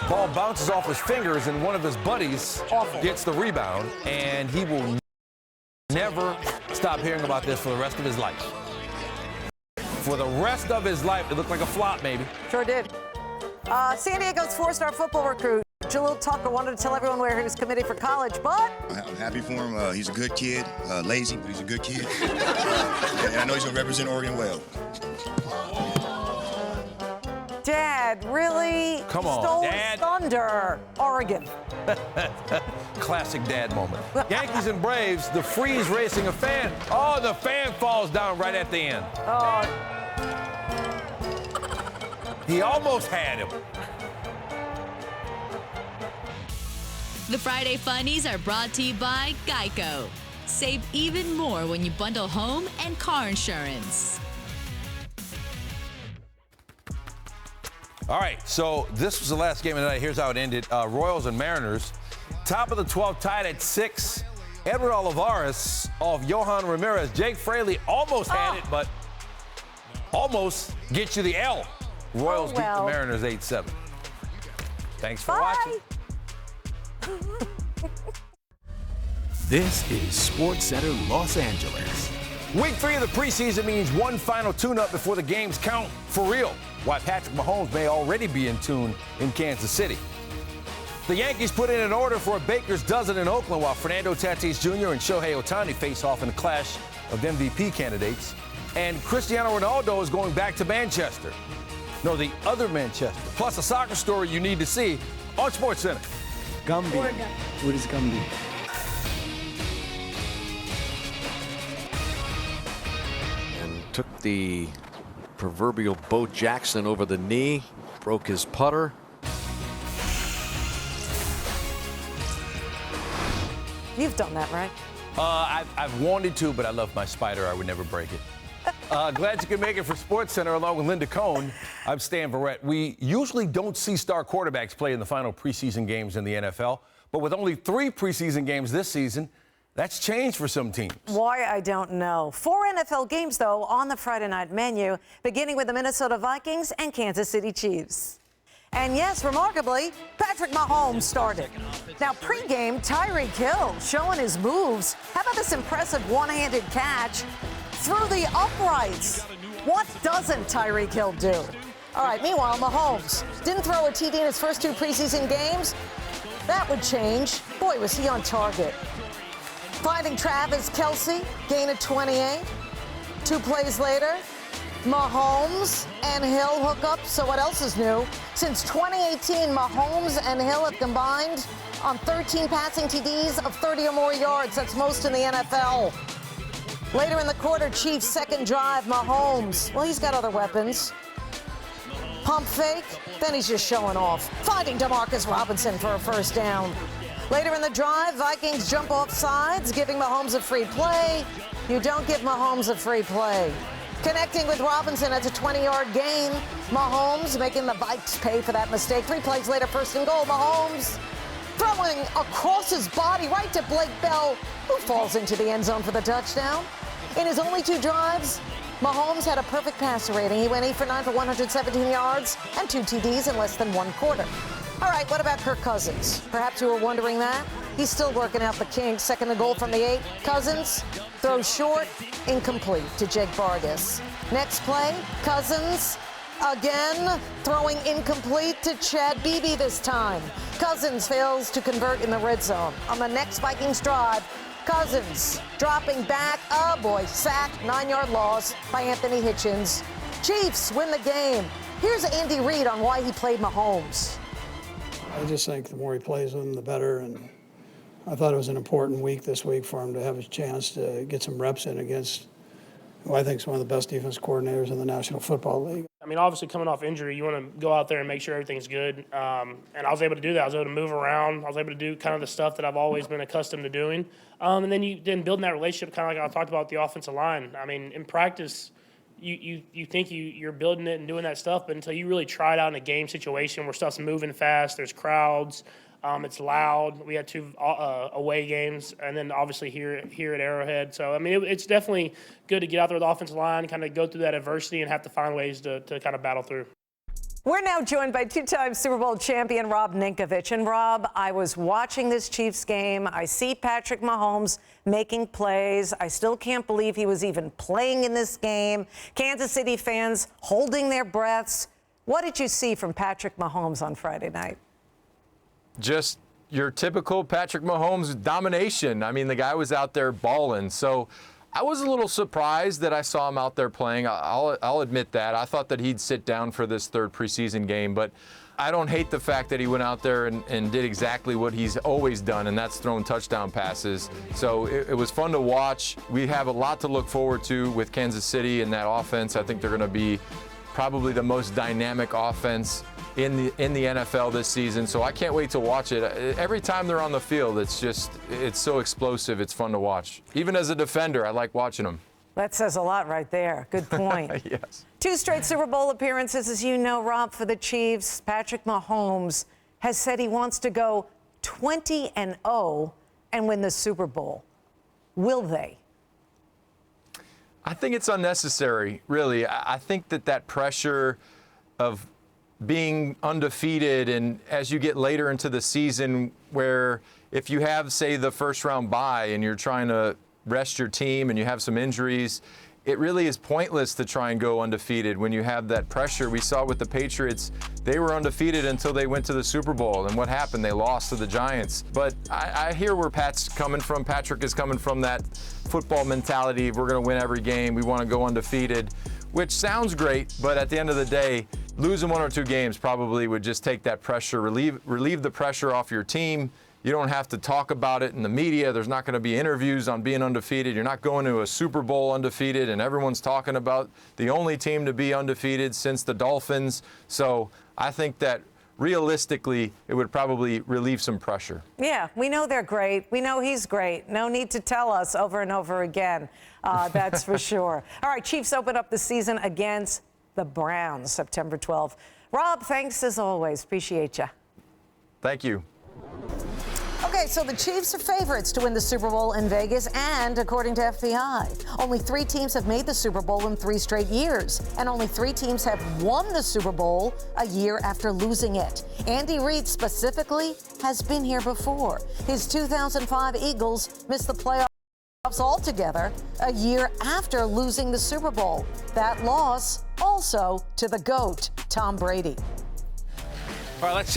Ball bounces off his fingers, and one of his buddies gets the rebound, and he will never stop hearing about this for the rest of his life. For the rest of his life, it looked like a flop, maybe. Sure did. San Diego's four-star football recruit, Jalil Tucker, wanted to tell everyone where he was committed for college, but... I'm happy for him. He's a good kid. Lazy, but he's a good kid. And I know he's going to represent Oregon well. Dad really stole his thunder. Oregon. Classic dad moment. Yankees and Braves, the freeze racing a fan. Oh, the fan falls down right at the end. Oh. He almost had him. The Friday Funnies are brought to you by Geico. Save even more when you bundle home and car insurance. All right, so this was the last game of the night. Here's how it ended. Royals and Mariners. Top of the 12th, tied at 6. Edward Olivares off Johan Ramirez. Jake Fraley almost had it, but almost gets you the L. Royals beat the Mariners 8-7. Thanks for watching. This is SportsCenter Los Angeles. Week 3 of the preseason means one final tune-up before the games count for real. Why Patrick Mahomes may already be in tune in Kansas City. The Yankees put in an order for a baker's dozen in Oakland while Fernando Tatis Jr. and Shohei Ohtani face off in a clash of MVP candidates. And Cristiano Ronaldo is going back to Manchester. No, the other Manchester. Plus a soccer story you need to see on SportsCenter. Gumby. What is Gumby? And took the proverbial Bo Jackson over the knee, broke his putter. You've done that, right? I've wanted to, but I love my spider. I would never break it. Glad you could make it for SportsCenter along with Linda Cohn. I'm Stan Verrett. We usually don't see star quarterbacks play in the final preseason games in the NFL, but with only 3 preseason games this season, that's changed for some teams. Why, I don't know. 4 NFL games, though, on the Friday night menu, beginning with the Minnesota Vikings and Kansas City Chiefs. And yes, remarkably, Patrick Mahomes started. Now, pregame, Tyreek Hill showing his moves. How about this impressive one-handed catch through the uprights? What doesn't Tyreek Hill do? All right, meanwhile, Mahomes didn't throw a TD in his first 2 preseason games. That would change. Boy, was he on target. Finding Travis Kelce, gain of 28. 2 plays later, Mahomes and Hill hook up. So what else is new? Since 2018, Mahomes and Hill have combined on 13 passing TDs of 30 or more yards. That's most in the NFL. Later in the quarter, Chiefs' second drive, Mahomes. Well, he's got other weapons. Pump fake, then he's just showing off. Finding Demarcus Robinson for a first down. Later in the drive, Vikings jump off sides, giving Mahomes a free play. You don't give Mahomes a free play. Connecting with Robinson at a 20-yard gain. Mahomes making the Vikes pay for that mistake. 3 plays later, first and goal. Mahomes throwing across his body right to Blake Bell, who falls into the end zone for the touchdown. In his only 2 drives, Mahomes had a perfect passer rating. He went 8 for 9 for 117 yards and 2 TDs in less than 1 quarter. All right, what about Kirk Cousins? Perhaps you were wondering that. He's still working out the kinks. Second and goal from the 8. Cousins throws short, incomplete to Jake Vargas. Next play, Cousins again throwing incomplete to Chad Beebe this time. Cousins fails to convert in the red zone. On the next Vikings drive, Cousins dropping back. Oh boy, sack, 9-yard loss by Anthony Hitchens. Chiefs win the game. Here's Andy Reid on why he played Mahomes. I just think the more he plays with him, the better. And I thought it was an important week this week for him to have a chance to get some reps in against who I think is one of the best defense coordinators in the National Football League. I mean, obviously coming off injury, you want to go out there and make sure everything's good. And I was able to do that. I was able to move around. I was able to do kind of the stuff that I've always been accustomed to doing. And then building that relationship, kind of like I talked about with the offensive line. I mean, in practice, you think you're building it and doing that stuff, but until you really try it out in a game situation where stuff's moving fast, there's crowds, it's loud. We had 2 away games, and then obviously here at Arrowhead. So, I mean, it's definitely good to get out there with the offensive line, kind of go through that adversity and have to find ways to kind of battle through. We're now joined by two-time Super Bowl champion Rob Ninkovich. And Rob, I was watching this Chiefs game. I see Patrick Mahomes making plays. I still can't believe he was even playing in this game. Kansas City fans holding their breaths. What did you see from Patrick Mahomes on Friday night? Just your typical Patrick Mahomes domination. I mean, the guy was out there balling. So I was a little surprised that I saw him out there playing. I'll admit that. I thought that he'd sit down for this third preseason game, but I don't hate the fact that he went out there and did exactly what he's always done, and that's thrown touchdown passes. So it was fun to watch. We have a lot to look forward to with Kansas City and that offense. I think they're going to be probably the most dynamic offense in the NFL this season, so I can't wait to watch it. Every time they're on the field, it's so explosive. It's fun to watch. Even as a defender, I like watching them. That says a lot right there. Good point. Yes. 2 straight Super Bowl appearances, as you know, Rob, for the Chiefs. Patrick Mahomes has said he wants to go 20-0 and win the Super Bowl. Will they? I think it's unnecessary, really. I think that pressure of being undefeated, and as you get later into the season, where if you have, say, the first round bye and you're trying to rest your team and you have some injuries, it really is pointless to try and go undefeated when you have that pressure. We saw with the Patriots, they were undefeated until they went to the Super Bowl, and what happened? They lost to the Giants. But I hear where Pat's coming from. Patrick is coming from that football mentality. We're going to win every game. We want to go undefeated, which sounds great, but at the end of the day, losing 1 or 2 games probably would just take that pressure, relieve the pressure off your team. You don't have to talk about it in the media. There's not going to be interviews on being undefeated. You're not going to a Super Bowl undefeated, and everyone's talking about the only team to be undefeated since the Dolphins. So I think that realistically, it would probably relieve some pressure. Yeah, we know they're great. We know he's great. No need to tell us over and over again. That's for sure. All right, Chiefs open up the season against the Browns September 12th. Rob, thanks as always. Appreciate you. Thank you. Okay, so the Chiefs are favorites to win the Super Bowl in Vegas, and according to FBI, only 3 teams have made the Super Bowl in 3 straight years, and only 3 teams have won the Super Bowl a year after losing it. Andy Reid specifically has been here before. His 2005 Eagles missed the playoffs altogether a year after losing the Super Bowl. That loss also to the GOAT, Tom Brady. All right, let's check.